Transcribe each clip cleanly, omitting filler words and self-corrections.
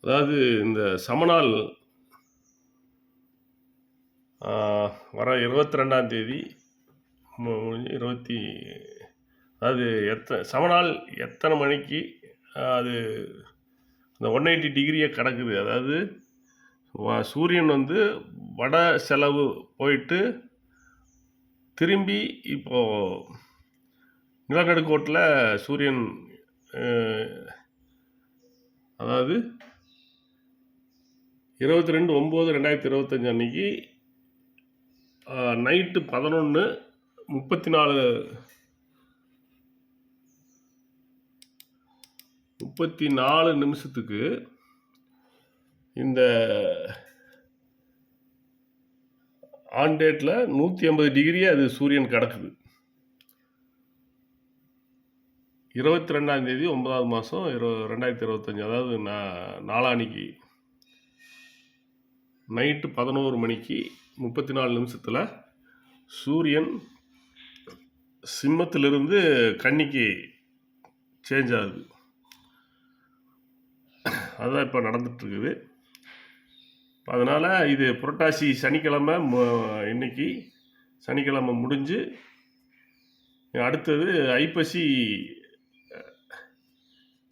அதாவது இந்த சமநாள் வர 22ஆம் தேதி முடிஞ்சு அதாவது சமநாள் எத்தனை மணிக்கு அது இந்த 180 டிகிரியை கடக்குது. அதாவது சூரியன் வந்து வட செலவு போயிட்டு திரும்பி இப்போது நிலநடுக்கோட்டில் சூரியன் அதாவது 22/9/2025 அன்னைக்கு நைட்டு 11:34 நிமிஷத்துக்கு இந்த ஆன் டேட்டில் 180 டிகிரியை அது சூரியன் கடக்குது. 22ஆம் தேதி 9ஆவது மாதம் 2025, அதாவது நாளானிக்கு நைட்டு 11 மணிக்கு 34 நிமிஷத்தில் சூரியன் சிம்மத்திலிருந்து கன்னிக்கு சேஞ்ச் ஆகுது. அதுதான் இப்போ நடந்துகிட்ருக்குது. அதனால் இது புரட்டாசி சனிக்கிழமை இன்னைக்கு சனிக்கிழமை முடிஞ்சு அடுத்தது ஐப்பசி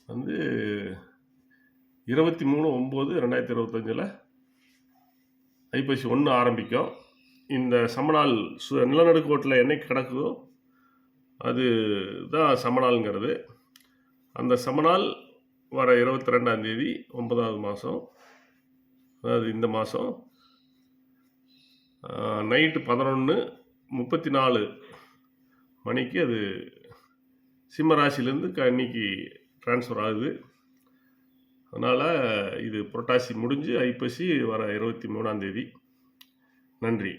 வந்து 23/9/2025 ஐப்பசி 1 ஆரம்பிக்கும். இந்த சமநாள் நிலநடுக்கோட்டில் என்னைக்கு கிடக்குதோ அது தான் சமநாளுங்கிறது. அந்த சமநாள் வர 22ஆம் தேதி 9ஆவது மாதம், அதாவது இந்த மாதம் நைட்டு 11:34 மணிக்கு அது சிம்ம ராசியிலேருந்து கன்னிக்கு ட்ரான்ஸ்ஃபர் ஆகுது. அதனால் இது புரட்டாசி முடிஞ்சு ஐப்பசி வர 23ஆம் தேதி. நன்றி.